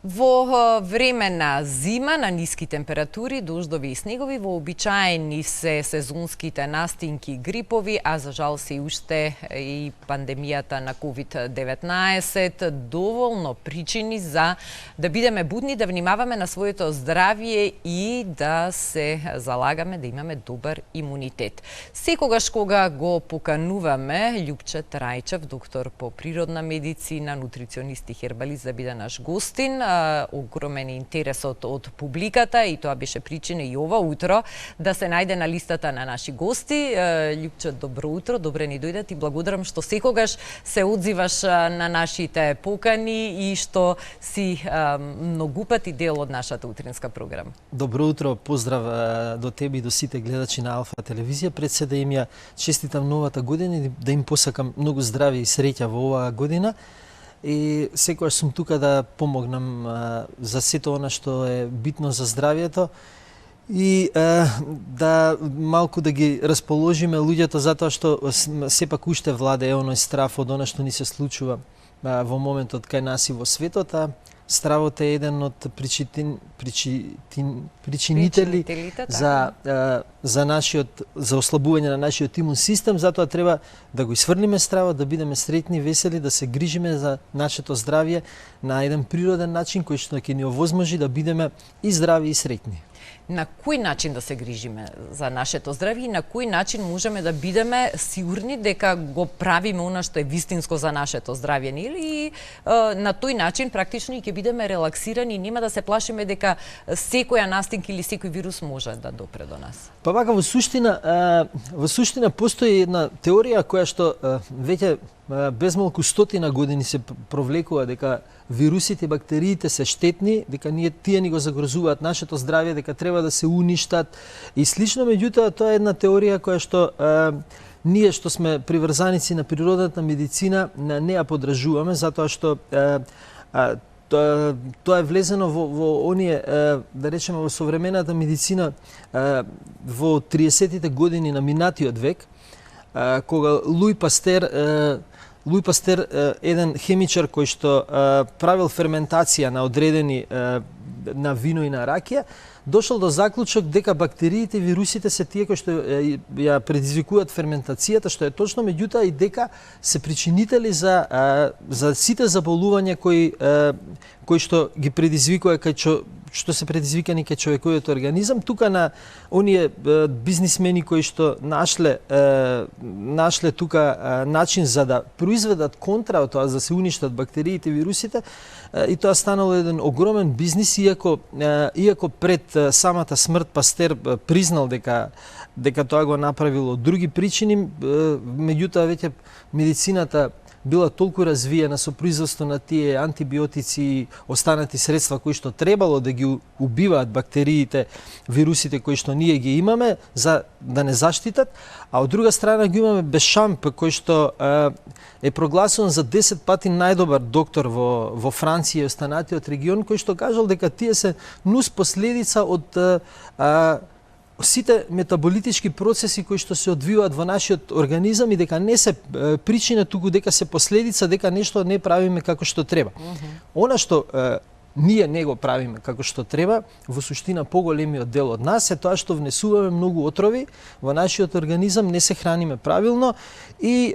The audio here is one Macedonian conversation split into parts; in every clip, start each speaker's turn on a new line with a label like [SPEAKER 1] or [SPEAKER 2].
[SPEAKER 1] Во време на зима, на ниски температури, дождови и снегови, вообичаени се сезонските настинки, грипови, а за жал се уште и пандемијата на COVID-19 доволно причини за да бидеме будни, да внимаваме на своето здравје и да се залагаме да имаме добар имунитет. Секогаш кога го покануваме Љупче Трајчев, доктор по природна медицина, нутриционист и хербалист, да биде наш гостин, огромен интересот од публиката и тоа беше причина и ова утро да се најде на листата на наши гости. Љупче, добро утро, добре ни дојдат и благодарам што секогаш се одзиваш на нашите покани и што си многу пати дел од нашата утринска програма.
[SPEAKER 2] Добро утро, поздрав до тебе и до сите гледачи на Алфа телевизија. Пред се да им ја честитам новата година и да им посакам многу здравје и среќа во оваа година. И секогаш сум тука да помогнам за сето она што е битно за здравјето и да малку да ги расположиме луѓето, затоа што сепак уште владее оној страв од она што ни се случува во моментот кај нас и во светот. Стравот е еден од причинители за ослабување на нашиот имун систем, затоа треба да го исфрлиме стравот, да бидеме среќни, весели, да се грижиме за нашето здравје на еден природен начин кој што ќе ни овозможи да бидеме и здрави и среќни.
[SPEAKER 1] На кој начин да се грижиме за нашето здравје и на кој начин можеме да бидеме сигурни дека го правиме она што е вистинско за нашето здравје, или на тој начин практично и ќе бидеме релаксирани и нема да се плашиме дека секоја настинка или секој вирус може да допре до нас?
[SPEAKER 2] Па вака во суштина постои една теорија која што веќе безмалку стотина години се провлекува дека вирусите и бактериите се штетни, дека тие ни го загрозуваат нашето здравје, дека треба да се уништат и слично. Меѓутоа, тоа е една теорија која што ние што сме приврзаници на природната медицина не ја подражуваме, затоа што тоа е влезено во оние, да речеме, во современата медицина во 30-тите години на минатиот век, кога Луј Пастер, еден хемичар кој што правил ферментација на одредени на вино и на ракија, дошол до заклучок дека бактериите и вирусите се тие кои што ја предизвикуваат ферментацијата, што е точно, меѓутоа и дека се причинители за сите заболувања кои што ги предизвикува што се предизвикани кај човековиот организам. Тука на оние бизнисмени кои што нашле тука начин за да произведат контра од тоа, за да се уништат бактериите и вирусите, и тоа станало еден огромен бизнис, иако пред самата смрт Пастер признал дека тоа го направил од други причини, меѓутоа веќе медицината била толку развиена со производство на тие антибиотици и останати средства кои што требало да ги убиваат бактериите, вирусите кои што ние ги имаме за да не заштитат, а од друга страна ги имаме Бешамп кој што е прогласен за 10 пати најдобар доктор во Франција и останатиот регион, кој што кажал дека тие се нус последица од сите метаболитички процеси кои што се одвиваат во нашиот организам и дека не се причина, туку дека се последица, дека нешто не правиме како што треба. Она што ние не го правиме како што треба, во суштина поголемиот дел од нас е тоа што внесуваме многу отрови во нашиот организам, не се храниме правилно и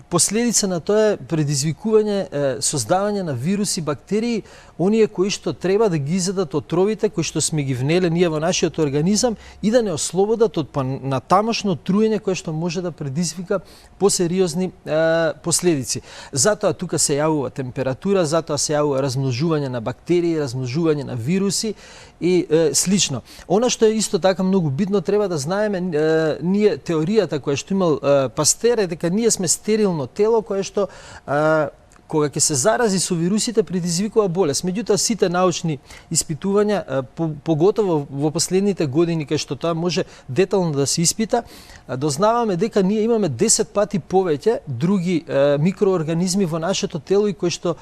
[SPEAKER 2] последица на тоа е предизвикување, создавање на вируси, бактерии, оние кои што треба да ги изедат отровите кои што сме ги внеле ние во нашиот организам и да не ослободат од натамошно труење кое што може да предизвика посериозни последици. Затоа тука се јавува температура, затоа се јавува размножување на бактерии, размножување на вируси и слично. Она што е исто така многу битно, треба да знаеме, ние теоријата која што имал Пастер е дека ние сме стерилно тело кое што кога ќе се зарази со вирусите предизвикува болест. Меѓутоа сите научни испитувања, поготово во последните години кај што тоа може детално да се испита, дознаваме дека ние имаме 10 пати повеќе други микроорганизми во нашето тело и кои што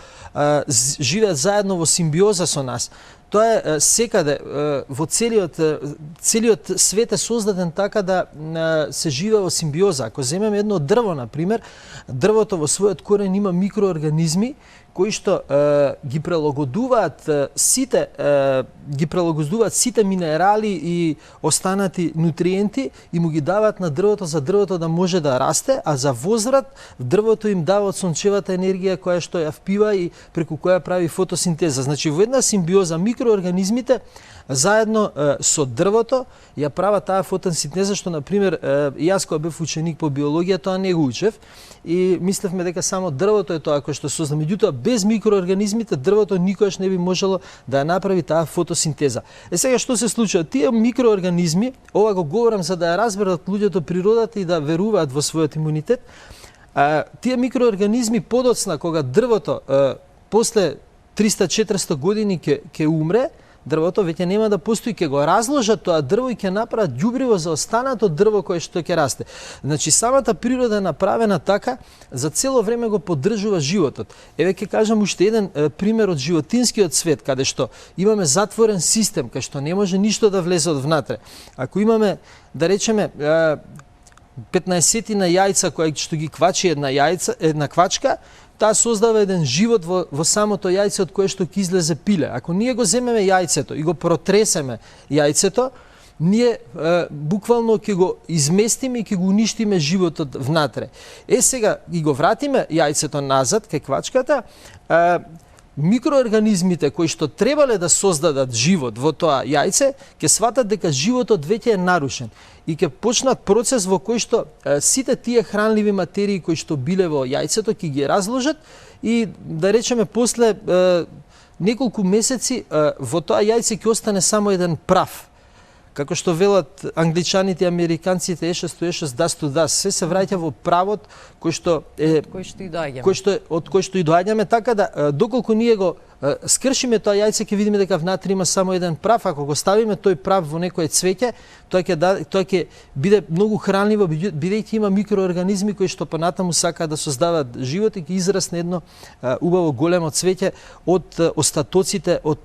[SPEAKER 2] живеат заедно во симбиоза со нас. Тоа е секаде во целиот свет е создаден така да се живее во симбиоза. Ако земеме едно дрво, на пример, дрвото во својот корен има микроорганизми кои што ги прилагодуваат сите минерали и останати нутриенти и му ги даваат на дрвото за дрвото да може да расте, а за возврат дрвото им дава од сончевата енергија која што ја впива и преку која прави фотосинтеза. Значи во една симбиоза микроорганизмите заедно со дрвото ја прават таа фотосинтеза што, например, јас кога бев ученик по биологија тоа не го учев и мислевме дека само дрвото е тоа кој што созда. Меѓутоа, без микроорганизмите дрвото никогаш не би можело да ја направи таа фотосинтеза. Сега што се случува? Тие микроорганизми, ова го говорам за да ја разберат луѓето природата и да веруваат во својот имунитет. Тие микроорганизми подоцна кога дрвото после 300-400 години ќе умре, дрвото веќе нема да постои, ќе го разложат тоа дрво и ќе направат ѓубриво за останато дрво кое што ќе расте. Значи самата природа е направена така, за цело време го поддржува животот. Еве ќе кажам уште еден пример од животинскиот свет, каде што имаме затворен систем, кај што не може ништо да влезе од внатре. Ако имаме, да речеме, 15 на јајца кои што ги квачи една квачка, таа создава еден живот во самото јајце од кое што ќе излезе пиле. Ако ние го земеме јајцето и го протресеме јајцето, ние буквално ќе го изместиме и ќе го уништиме животот внатре. Сега и го вратиме јајцето назад кај квачката, микроорганизмите кои што требале да создадат живот во тоа јајце, ќе сватат дека животот веќе е нарушен и ќе почнат процес во кој што сите тие хранливи материи кои што биле во јајцето ќе ги разложат и, да речеме, после неколку месеци во тоа јајце ќе остане само еден прав. Како што велат англичаните и американците, ashes to ashes, dust to dust, се враќа во правот кој што е од кој што и доаѓаме, така да доколку ние го скршиме тоа јајце, ќе видиме дека внатре има само еден прав. Ако го ставиме тој прав во некое цвеќе, тоа ќе биде многу хранливо, бидејќи има микроорганизми кои што понатаму сакаат да создават живот и ќе израсне едно убаво големо цвеќе од остатоците од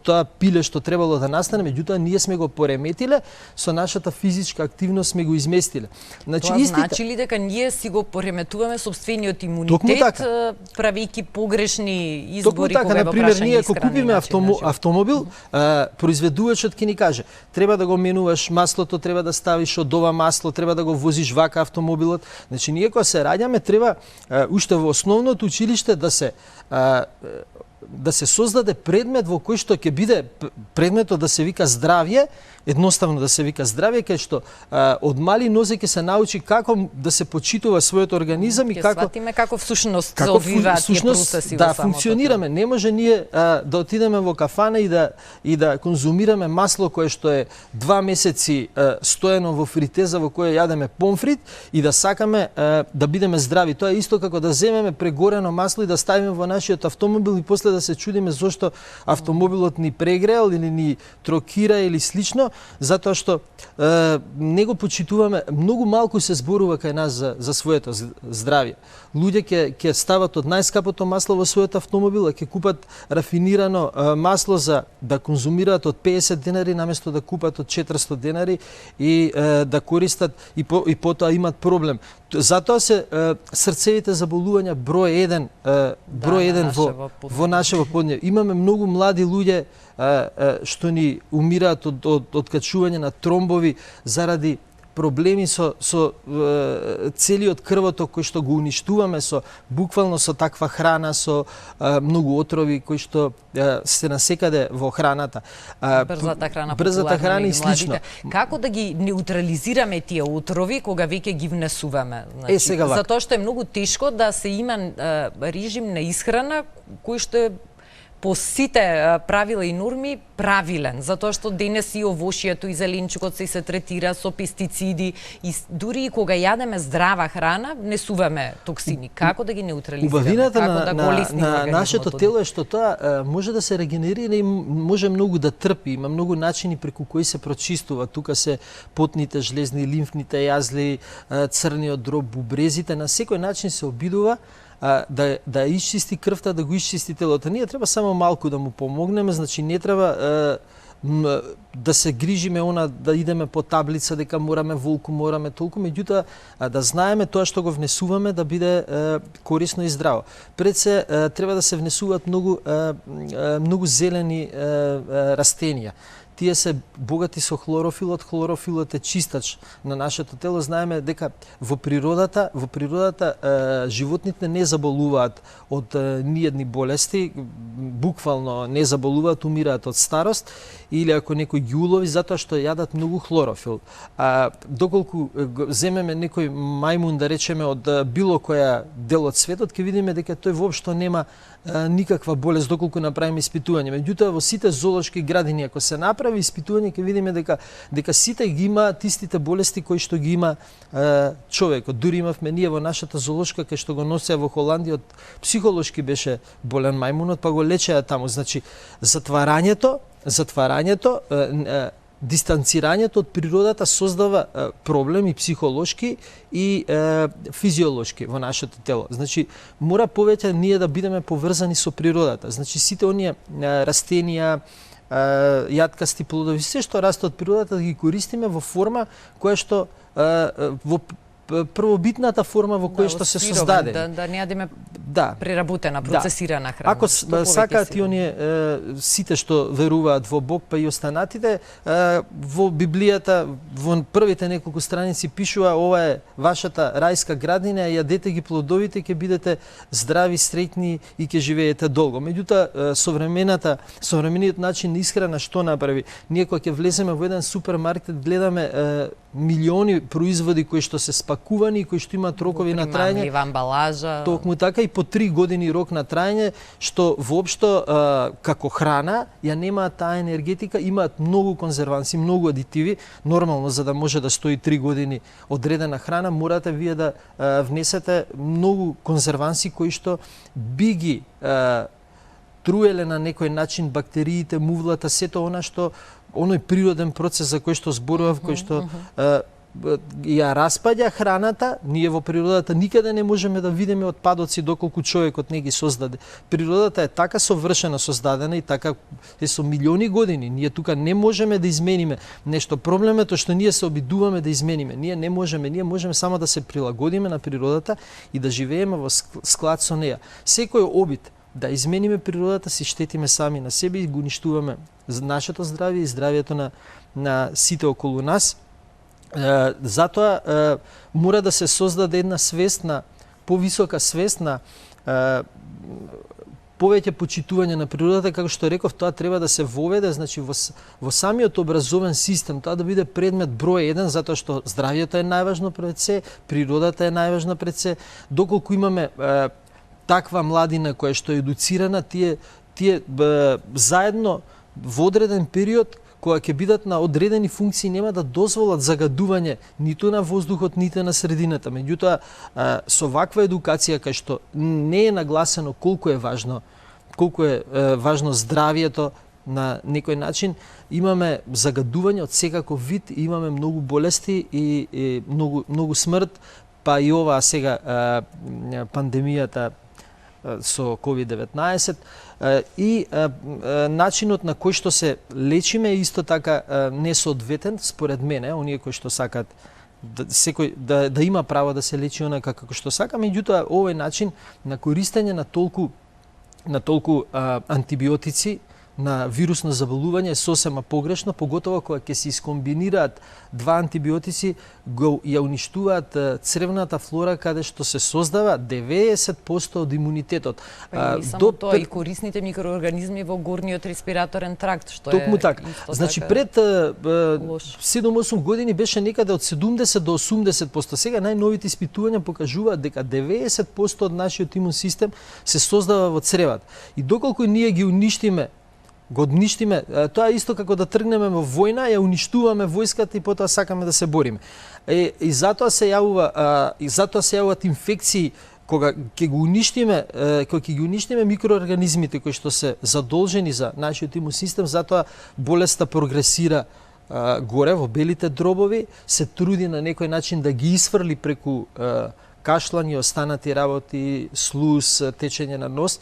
[SPEAKER 2] тоа пиле што требало да настане, меѓутоа ние сме го пореметиле, со нашата физичка активност сме го изместиле.
[SPEAKER 1] Значи, тоа значи ли дека ние си го пореметуваме собствениот имунитет, правејќи погрешни избори?
[SPEAKER 2] Така, например, ние ако купиме автомобил, произведувачот ќе ни каже: треба да го менуваш маслото, треба да ставиш од ова масло, треба да го возиш вака автомобилот. Значи ние кога се раѓаме треба уште во основното училиште да се создаде предмет во кој што ќе биде предметот да се вика здравје, едноставно да се вика здравје, кај што од мали нозе ќе се научи како да се почитува својот организам и како
[SPEAKER 1] сватиме како всушност се одвиваат тие процеси
[SPEAKER 2] да функционираме. Не може ние да отидеме во кафана и да конзумираме масло кое што е 2 месеци стоено во фритеза во која јадеме помфрит и да сакаме да бидеме здрави. Тоа е исто како да земеме прегорено масло и да ставиме во нашиот автомобил и после да се чудиме зошто автомобилот ни прегреал или ни трокира или слично, затоа што не го почитуваме. Многу малку се зборува кај нас за своето здравје. Луѓе ќе стават од најскапото масло во својот автомобил, ќе купат рафинирано масло за да конзумираат од 50 денари наместо да купат од 400 денари и да користат и потоа имат проблем. Затоа се срцевите заболувања број 1 во наше поднебје. Имаме многу млади луѓе што ни умираат од качување на тромбови заради проблеми со целиот крвоток кој што го уништуваме буквално со таква храна, со многу отрови кои што се насекаде во храната.
[SPEAKER 1] Брзата храна и слично. Како да ги неутрализираме тие отрови кога веќе ги внесуваме? Значи, затоа што е многу тешко да се има режим на исхрана кој што е по сите правила и норми правилен, затоа што денес и овошјето и зеленчукот се третира со пестициди и дури и кога јадеме здрава храна, внесуваме токсини. Како да ги неутрализираме?
[SPEAKER 2] Убавината на нашето тело е што тоа може да се регенерира и може многу да трпи. Има многу начини преку кои се прочистува. Тука се потните жлезни, лимфните јазли, црниот дроб, бубрезите. На секој начин се обидува да исчисти крвта, да го исчисти телото. Ние треба само малку да му помогнеме, значи не треба да се грижиме да идеме по таблица дека мораме волку, мораме толку, меѓутоа да знаеме тоа што го внесуваме да биде корисно и здраво. Пред се треба да се внесуваат многу зелени растенија. Тие се богати со хлорофилот. Хлорофилот е чистач на нашето тело. Знаеме дека во природата животните не заболуваат од ниедни болести, буквално не заболуваат, умираат од старост или ако некој ги улови затоа што јадат многу хлорофил. Доколку земеме некој мајмун, да речеме, од било која дел од светот, ќе видиме дека тој воопшто нема никаква болест доколку направиме испитување. Меѓутоа во сите зоолошки градини ако се направи испитување ќе видиме дека сите ги имаат истите болести кои што ги има човекот. Дури имавме ние во нашата зоолошка кај што го носеа во Холандија, психолошки беше болен мајмунот, па го лечеа таму. Значи затварањето, дистанцирањето од природата создава проблеми психолошки и физиолошки во нашето тело. Значи, мора повеќе ние да бидеме поврзани со природата. Значи, сите оние растенија, јаткасти плодови, се што расте од природата, да ги користиме во форма која што во првобитната форма во која што се создаде.
[SPEAKER 1] Да не јадеме преработена, процесирана храна.
[SPEAKER 2] Ако сакаат и оние сите што веруваат во Бог, па и останатите, во Библијата, во првите неколку страници пишува ова е вашата рајска градина, јадете ги плодовите, ќе бидете здрави, среќни и ќе живеете долго. Меѓутоа, современиот начин на исхрана што направи? Ние кога ќе влеземе во еден супермаркет, гледаме милиони производи кои што се спакувани, кои што имаат рокови на траење.
[SPEAKER 1] Примамлива амбалажа.
[SPEAKER 2] Токму така и по 3 години рок на траење, што воопшто како храна ја немаат таа енергетика, имаат многу конзерванси, многу адитиви. Нормално, за да може да стои 3 години одредена храна, морате вие да внесете многу конзерванси кои што би ги труеле на некој начин бактериите, мувлата, сето она што оној природен процес за кој што зборував, кој што ја распаѓа храната. Ние во природата никаде не можеме да видиме отпадоци доколку човекот не ги создаде. Природата е така совршено создадена и така е со милиони години. Ние тука не можеме да измениме нешто. Проблемот е што ние се обидуваме да измениме. Ние не можеме, ние можеме само да се прилагодиме на природата и да живееме во склад со неја. Секој обид да измениме природата си штетиме сами на себе и го уништуваме нашето здравје и здравјето на сите околу нас. Затоа мора да се создаде една свест на повисока свест на повеќе почитување на природата, како што реков, тоа треба да се воведе, значи во самиот образовен систем, тоа да биде предмет број 1, затоа што здравјето е најважно пред се, природата е најважна пред се. Доколку имаме таква младина која што е едуцирана, тие заедно во одреден период кога ќе бидат на одредени функции нема да дозволат загадување ниту на воздухот, ниту на средината. Меѓутоа, со ваква едукација кај што не е нагласено колку е важно здравјето на некој начин, имаме загадување од секаков вид, имаме многу болести и многу смрт, па и оваа сега пандемијата со COVID-19 и начинот на кој што се лечиме исто така несоодветен според мене. Оние кои што сакаат секој да има право да се лечи онака како што сака, меѓутоа овој начин на користење на толку антибиотици на вирусно заболување е сосема погрешно, поготово кога ќе се искомбинираат два антибиотици, ја уништуваат цревната флора каде што се создава 90% од имунитетот.
[SPEAKER 1] И само тоа, и корисните микроорганизми во горниот респираторен тракт, што
[SPEAKER 2] токму така. Значи пред 7-8 години беше некаде од 70 до 80%. Сега најновите испитувања покажуваат дека 90% од нашиот имун систем се создава во цревата. И доколку ние ги уништиме, тоа е исто како да тргнеме во војна, ја уништуваме војската и потоа сакаме да се бориме. И затоа се јавуваат инфекции кога ќе ги уништиме микроорганизмите кои што се задолжени за нашиот имун систем, затоа болеста прогресира горе во белите дробови, се труди на некој начин да ги исфрли преку кашлање, останати работи, слуз, течење на нос.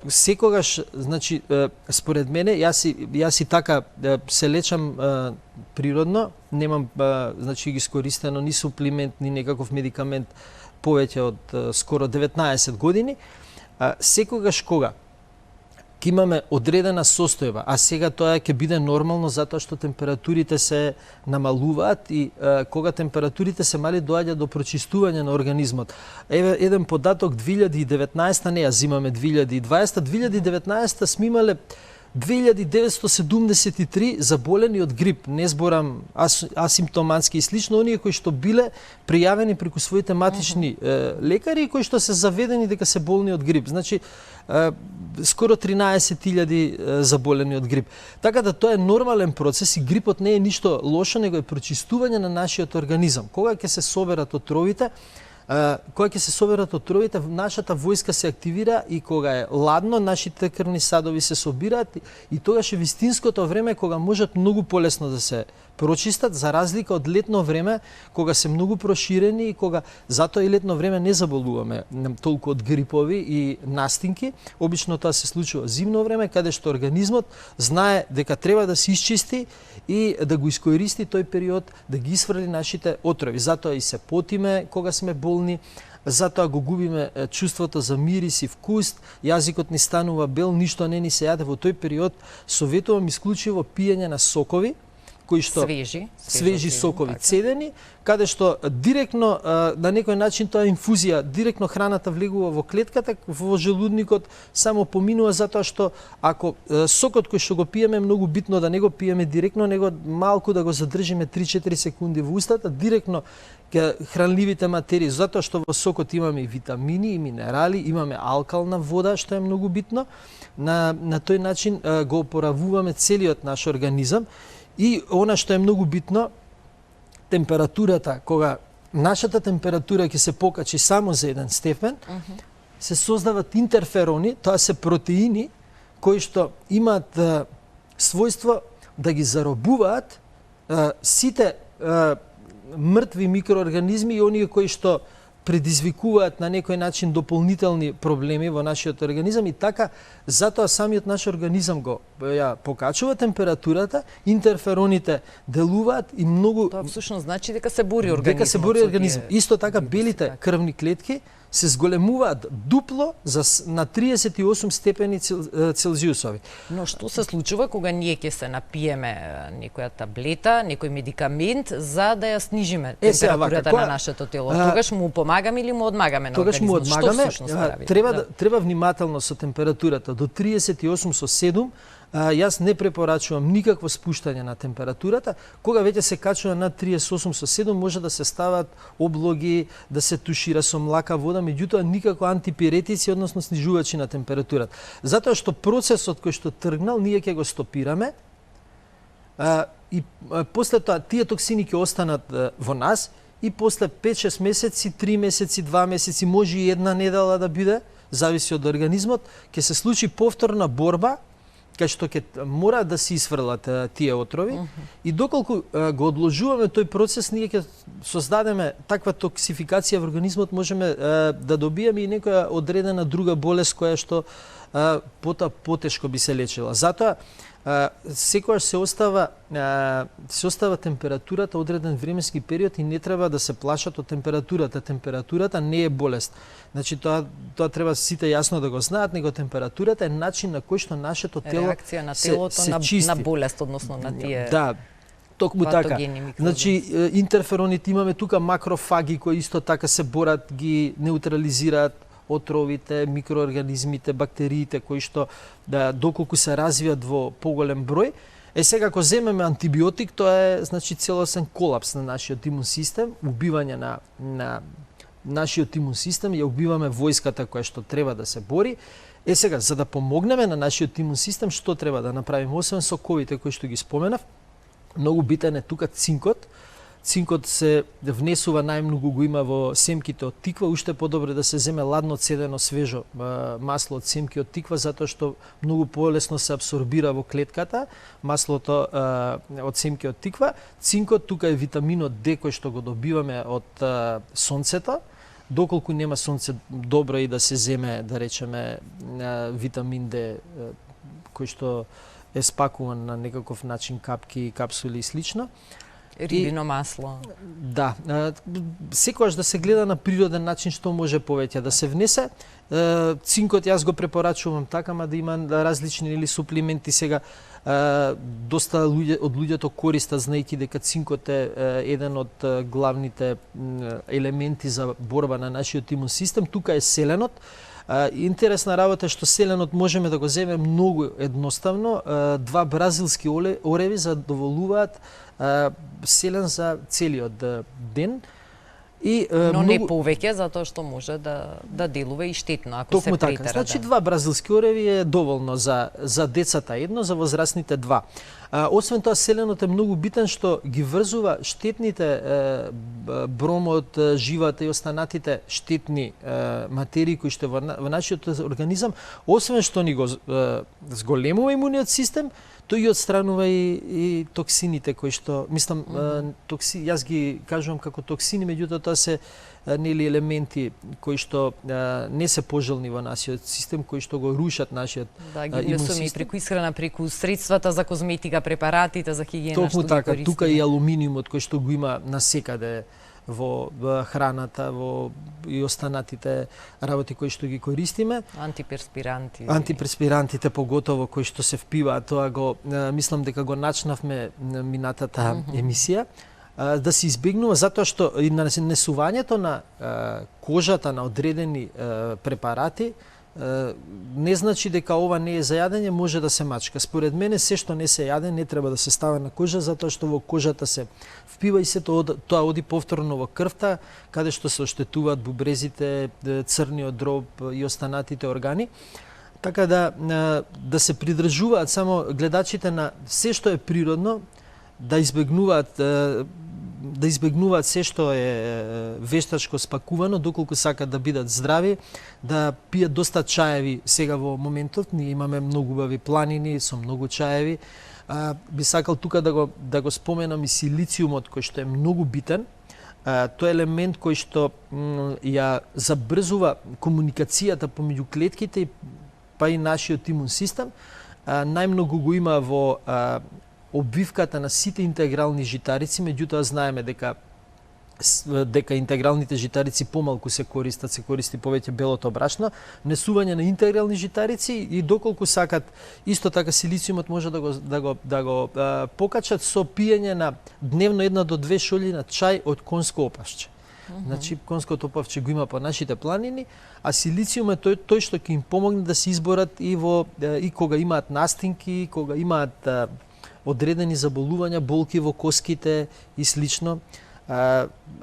[SPEAKER 2] секогаш, значи, според мене, јас и така се лечам природно, немам значи ги искористено ни суплимент, ни некаков медикамент повеќе од скоро 19 години. Секогаш кога ќе имаме одредена состојба, а сега тоа ќе биде нормално затоа што температурите се намалуваат и кога температурите се мали доаѓа до прочистување на организмот. Еве еден податок 2019, не ја зимаме 2020, 2019 сме имале 2973 заболени од грип, не зборам асимптоматски и слично, оние кои што биле пријавени преку своите матични лекари и кои што се заведени дека се болни од грип. Значи, скоро 13.000 заболени од грип. Така да тоа е нормален процес и грипот не е ништо лошо, него е прочистување на нашиот организам. Кога ќе се соберат отровите, нашата војска се активира и кога е ладно, нашите крвни садови се собираат и тогаш е вистинското време кога можат многу полесно да се прочистат, за разлика од летно време, кога се многу проширени и кога затоа и летно време не заболуваме толку од грипови и настинки. Обично тоа се случува зимно време, каде што организмот знае дека треба да се изчисти и да го искористи тој период, да ги исфрли нашите отрови. Затоа и се потиме кога сме болни, затоа го губиме чувството за мирис и вкус, јазикот ни станува бел, ништо не ни се јаде во тој период. Советувам исклучиво пиење на сокови, кои што свежи сокови, цедени, каде што директно на некој начин тоа инфузија, директно храната влегува во клетката, во желудникот, само поминува затоа што ако сокот кој што го пиеме е многу битно да не го пиеме директно, него малку да го задржиме 3-4 секунди во устата, директно хранливите материи, затоа што во сокот имаме и витамини и минерали, имаме алкална вода што е многу битно. На тој начин го опоравуваме целиот наш организам. И она што е многу битно, температурата, кога нашата температура ќе се покачи само за 1 степен, се создават интерферони, тоа се протеини кои што имаат својство да ги заробуваат сите мртви микроорганизми и оние кои што предизвикуваат на некој начин дополнителни проблеми во нашиот организам и така затоа самиот наш организам го ја покачува температурата, интерфероните делуваат и многу
[SPEAKER 1] тоа всушност значи дека се бори организмот.
[SPEAKER 2] Дека се бори организмот. Исто така белите крвни клетки се зголемуваат дупло на 38 степени Целзиусови.
[SPEAKER 1] Но што се случува кога ние ќе се напиеме некоја таблета, некој медикамент за да ја снижиме температурата на нашето тело? Тогаш му помагаме или му одмагаме на организмот?
[SPEAKER 2] Тогаш му одмагаме.
[SPEAKER 1] Што всушност правите?
[SPEAKER 2] Треба внимателно со температурата до 38 со 7. Јас не препорачувам никакво спуштање на температурата. Кога веќе се качува над 38 со 7, може да се стават облоги, да се тушира со млака вода, меѓутоа никако антипиретици, односно снижувачи на температурата. Затоа што процесот кој што тргнал, ние ќе го стопираме и после тоа тие токсини ќе останат во нас и после 5-6 месеци, 3 месеци, 2 месеци, може и 1 недела да биде, зависи од организмот, ќе се случи повторна борба кај што ќе мора да се исфрлат тие отрови и доколку го одложуваме тој процес, ние ќе создадеме таква токсификација во организмот, можеме да добиеме и некоја одредена друга болест која што потешко би се лечила. Затоа секогаш се остава температурата одреден временски период и не треба да се плашат од температурата. Температурата не е болест. Значи тоа треба сите јасно да го знаат, него температурата е начин на кој што нашето тело
[SPEAKER 1] реакција на телото на болест, односно на тие
[SPEAKER 2] токму така. Значи интерфероните имаме тука макрофаги кои исто така се борат, ги неутрализираат отровите, микроорганизмите, бактериите кои што доколку се развијат во поголем број. Сега ако земеме антибиотик, тоа е значи целосен колапс на нашиот имун систем, убивање на нашиот имун систем, ја убиваме војската која што треба да се бори. Сега за да помогнеме на нашиот имун систем, што треба да направиме освен соковите кои што ги споменав? Многу битен е тука цинкот. Цинкот се внесува најмногу го има во семките од тиква, уште подобро да се земе ладно цедено свежо масло од семки од тиква, затоа што многу полесно се абсорбира во клетката маслото од семки од тиква. Цинкот тука е витаминот Д кој што го добиваме од сонцето, доколку нема сонце, добро и да се земе, да речеме, витамин Д, кој што е спакуван на некаков начин, капки, капсули и слично.
[SPEAKER 1] Рибино масло.
[SPEAKER 2] Да, секогаш да се гледа на природен начин што може повеќе да се внесе. Цинкот јас го препорачувам така, ма да има различни или суплименти сега. Доста од луѓето користат, знаејќи дека цинкот е еден од главните елементи за борба на нашиот имун систем. Тука е селенот. Интересна работа е што селенот можеме да го земеме многу едноставно. Два бразилски ореви задоволуваат селен за целиот ден.
[SPEAKER 1] Но не повеќе, затоа што може да делува и штетно, ако се претера.
[SPEAKER 2] Така. Значи, два бразилски ореви е доволно за децата едно, за возрастните два. Освен тоа, селенот е многу битен што ги врзува штетните бромот, живата и останатите штетни материи кои што во нашиот организам, освен што ни го зголемува имуниот систем, тој и отстранува и токсините кои што, мислам, јас ги кажувам како токсини, меѓутоа тоа се нели елементи кои што не се пожелни во нашиот систем, кои што го рушат нашиот
[SPEAKER 1] имун систем. И преку исхрана, преку средствата за козметика, препаратите за хигиена што ги користиме.
[SPEAKER 2] Тука и алуминиумот кој што го има насекаде во храната, и останатите работи кои што ги користиме. Антиперспирантите поготово кои што се впиваат, тоа го мислам дека го начнавме минатата емисија. Да се избегнува затоа што и нанесувањето на кожата на одредени препарати не значи дека ова не е за јадење, може да се мачка. Според мене се што не се јаде не треба да се става на кожа, затоа што во кожата се впива и се тоа оди повторно во крвта, каде што се оштетуваат бубрезите, црниот дроб и останатите органи. Така да се придржуваат само гледачите на се што е природно, да избегнуваат се што е вештачко спакувано, доколку сакат да бидат здрави, да пијат доста чаеви сега во моментот. Ние имаме многу убави планини со многу чаеви. Би сакал тука да го споменам и силициумот, кој што е многу битен. Тој елемент кој што ја забрзува комуникацијата помеѓу клетките па и нашиот имун систем. Најмногу го има во обвивката на сите интегрални житарици, меѓутоа знаеме дека интегралните житарици помалку се користи повеќе белото брашно. Внесување на интегрални житарици и доколку сакат, исто така силициумот може да го покачат со пиење на дневно 1 до 2 шолји на чај од конско опавче. Значи, конското опавче го има по нашите планини, а силициум е тој што ќе им помогне да се изборат и кога имаат настинки, кога имаат одредени заболувања, болки во коските и слично.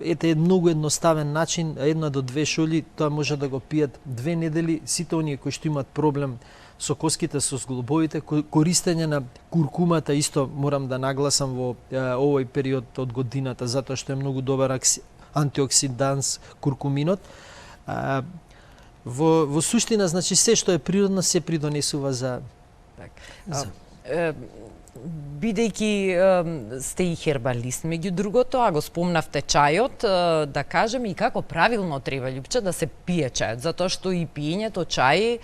[SPEAKER 2] Ете е многу едноставен начин, 1 до 2 шолји, тоа може да го пијат 2 недели. Сите оние кои што имаат проблем со коските, со зглобовите, користење на куркумата исто морам да нагласам во овој период од годината, затоа што е многу добар антиоксиданс куркуминот. Во суштина, значи се што е природно се придонесува за
[SPEAKER 1] бидејќи сте и хербалист, меѓу другото, а го спомнавте чајот, да кажеме и како правилно треба, Љупче, да се пие чајот, затоа што и пиењето чај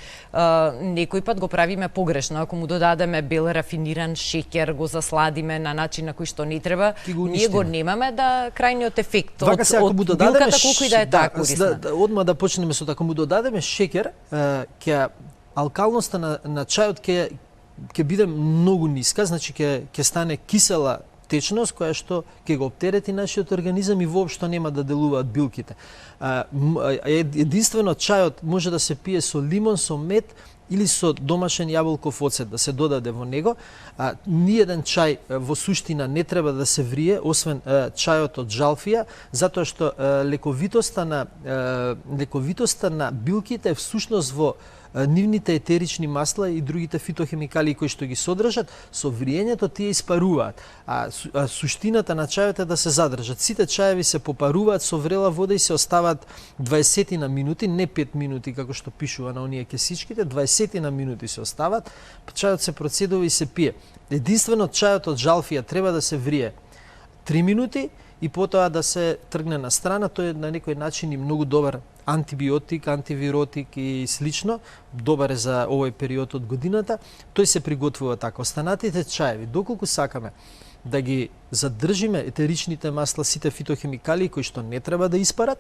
[SPEAKER 1] некој пат го правиме погрешно, ако му додадеме бел рафиниран шеќер, го засладиме на начин на кој што не треба, ние го немаме крајниот ефект од билката, колку и да е таа корисна.
[SPEAKER 2] Одма да почнеме со ако му додадеме шеќер, алкалноста на чајот ќе биде многу ниска, значи ќе стане кисела течност која што ќе го оптерети нашиот организам и воопшто нема да делуваат билките. Единствено чајот може да се пие со лимон, со мед или со домашен јаболков оцет да се додаде во него. Ниеден чај во суштина не треба да се врие, освен чајот од жалфија, затоа што лековитоста на билките е всушност во нивните етерични масла и другите фитохемикалии кои што ги содржат, со вриењето тие испаруваат. А суштината на чајот е да се задржат. Сите чаеви се попаруваат со врела вода и се оставаат 20 на минути, не 5 минути како што пишува на оние кесичките, 20 на минути се остават, чајот се процедува и се пие. Единствено чајот од жалфија треба да се врие 3 минути и потоа да се тргне на страна. Тој е на некој начин и многу добар антибиотик, антивиротик и слично. Добар е за овој период од годината. Тој се приготвува така. Останатите чаеви, доколку сакаме да ги задржиме етеричните масла, сите фитохемикалии кои што не треба да испарат,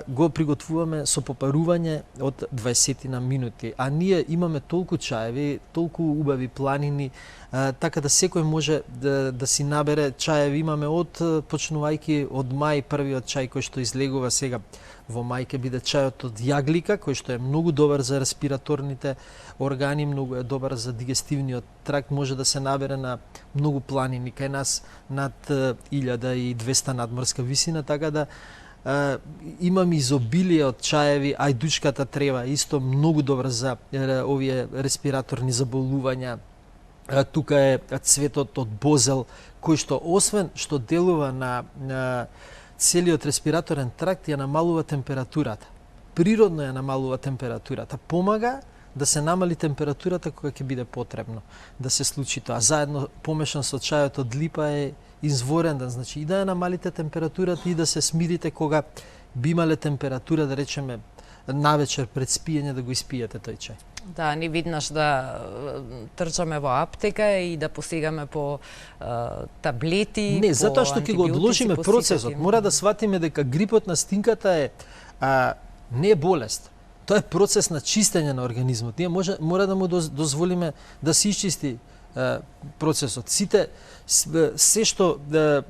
[SPEAKER 2] го приготвуваме со попарување од 20 на минути. А ние имаме толку чаеви, толку убави планини, така да секој може да си набере чаеви. Имаме почнувајќи од мај, првиот чај кој што излегува сега во мај ќе биде чајот од јаглика, кој што е многу добар за респираторните органи, многу е добар за дигестивниот тракт, може да се набере на многу планини, кај нас над 1200 надморска висина, така да имам изобилие од чаеви. Ајдучката трева исто многу добра за овие респираторни заболувања. Тука е цветот од бозел, кој што освен што делува на целиот респираторен тракт, ја намалува температурата. Природно ја намалува температурата. Помага да се намали температурата кога ќе биде потребно да се случи тоа. Заедно помешан со чајот од липа е изворен, значи и да ја намалите температурата и да се смирите кога би имале температура, да речеме, навечер пред спиење да го испиете тој чај.
[SPEAKER 1] Да, не виднаш да трчаме во аптека и да посегаме по таблети,
[SPEAKER 2] не, затоа што ќе го одложиме процесот. Мора да сватиме дека грипот на стинката е не е болест. Тоа е процес на чистење на организмот. Ние мора да му дозволиме да се исчисти процесот. Се што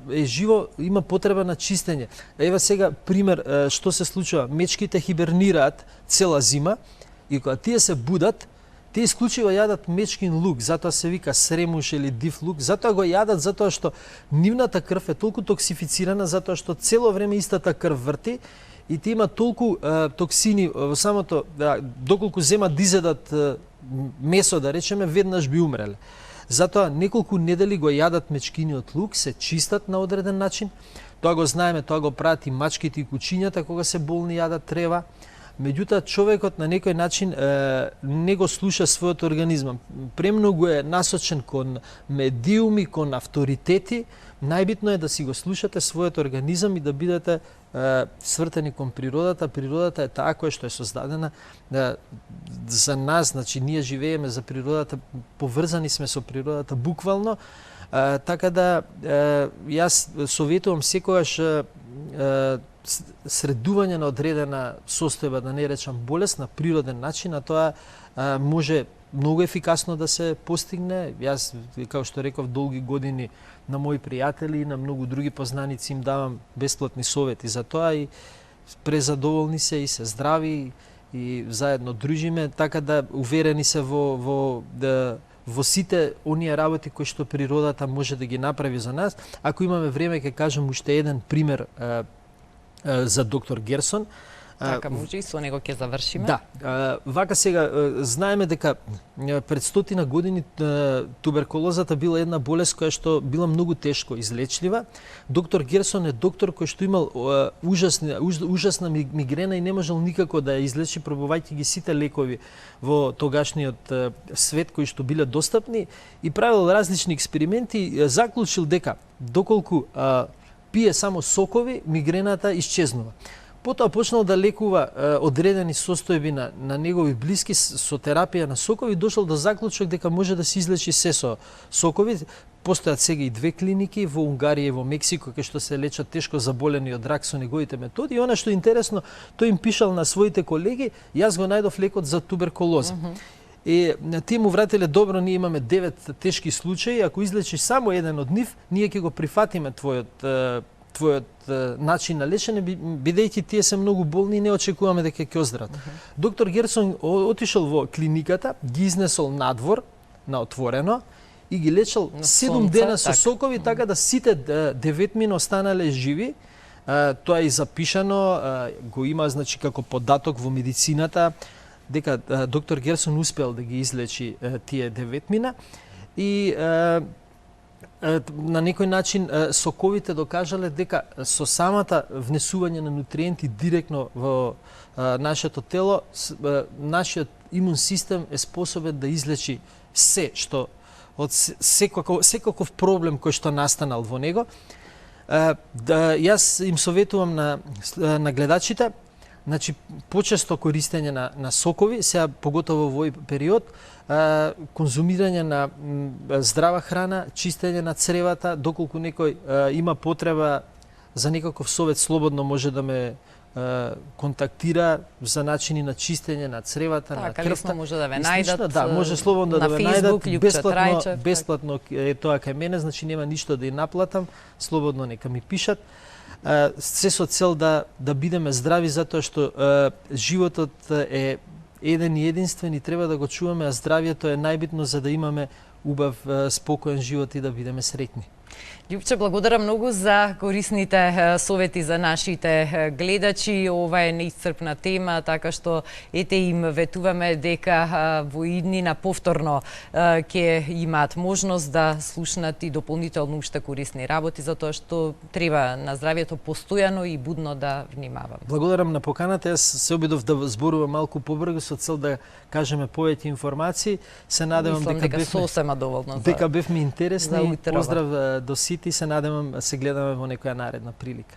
[SPEAKER 2] е живо има потреба на чистење. Ева сега пример што се случува. Мечките хибернираат цела зима и кога тие се будат, тие исклучиво јадат мечкин лук, затоа се вика сремуш или див лук, затоа го јадат затоа што нивната крв е толку токсифицирана, затоа што цело време истата крв врти и ти има толку токсини во самото, доколку земат да изедат месо, да речеме, веднаш би умреле. Затоа неколку недели го јадат мечкиниот лук, се чистат на одреден начин. Тоа го знаеме, тоа го прават и мачките и кучињата кога се болни јадат трева. Меѓутоа човекот на некој начин не го слуша својот организам. Премногу е насочен кон медиуми, кон авторитети. Најбитно е да си го слушате својот организам и да бидете свртени кон природата. Природата е таа која што е создадена за нас, значи ние живееме за природата, поврзани сме со природата буквално, така да јас советувам секогаш средување на одредена состојба, да не речам болест, на природен начин, а тоа може многу ефикасно да се постигне. Јас, како што реков, долги години на мои пријатели и на многу други познаници им давам бесплатни совети за тоа и презадоволни се и се здрави и заедно дружиме, така да уверени се во сите оние работи кои што природата може да ги направи за нас. Ако имаме време, ќе кажам уште еден пример за доктор Герсон.
[SPEAKER 1] Така може и со него ќе завршиме.
[SPEAKER 2] Да, вака сега знаеме дека пред 100 години туберкулозата била една болест која што била многу тешко излечлива. Доктор Герсон е доктор кој што имал ужасна мигрена и не можел никако да ја излечи, пробувајќи ги сите лекови во тогашниот свет кои што биле достапни и правил различни експерименти, заклучил дека доколку пие само сокови, мигрената исчезнува. Потоа почнал да лекува одредени состојби на негови блиски со терапија на сокови, дошол до заклучок дека може да се излечи се со сокови. Постојат сега и 2 клиники во Унгарија и во Мексико кај што се лечат тешко заболени од рак со неговите методи. И она што е интересно, тој им пишал на своите колеги, јас го најдов лекот за туберкулоза. И тие му вратиле, добро, ние имаме 9 тешки случаи, ако излечиш само еден од нив, ние ќе го прифатиме твојот начин на лечење, бидејќи тие се многу болни и не очекуваме дека ќе оздрават. Доктор Герсон отишол во клиниката, ги изнесол надвор, на отворено, и ги лечел 7 дена со сокови, така да сите 9 останале живи. Тоа е запишано, го има, значи, како податок во медицината, дека доктор Герсон успел да ги излечи тие 9 и на некој начин соковите докажале дека со самата внесување на нутриенти директно во нашето тело, нашиот имун систем е способен да излечи се што од секаков проблем кој што настанал во него. Јас им советувам на гледачите, значи почесто користење на сокови, сега поготово во овој период, конзумирање на здрава храна, чистење на цревата, доколку некој има потреба за некаков совет, слободно може да ме контактира за начини на чистење на цревата, на крвта.
[SPEAKER 1] Лесно може да ве најдат.
[SPEAKER 2] Да, може слободно да ве најдат, бесплатно е тоа кај мене, значи нема ништо да ја наплатам, слободно нека ми пишат. Се со цел да бидеме здрави, затоа што животот е еден и единствен и треба да го чуваме, а здравието е најбитно за да имаме убав, спокоен живот и да бидеме среќни.
[SPEAKER 1] Љупче, благодарам многу за корисните совети за нашите гледачи. Ова е неисцрпна тема, така што ете им ветуваме дека во иднина повторно ќе имаат можност да слушнат и дополнително уште корисни работи, затоа што треба на здравието постојано и будно да внимавам.
[SPEAKER 2] Благодарам на поканата. Јас се обидов да зборувам малку побрзо со цел да кажеме повеќе информации. Се надевам дека
[SPEAKER 1] сосема доволно.
[SPEAKER 2] Дека бевме интересни. Поздрав до сите и се надевам се гледаме во некоја наредна прилика.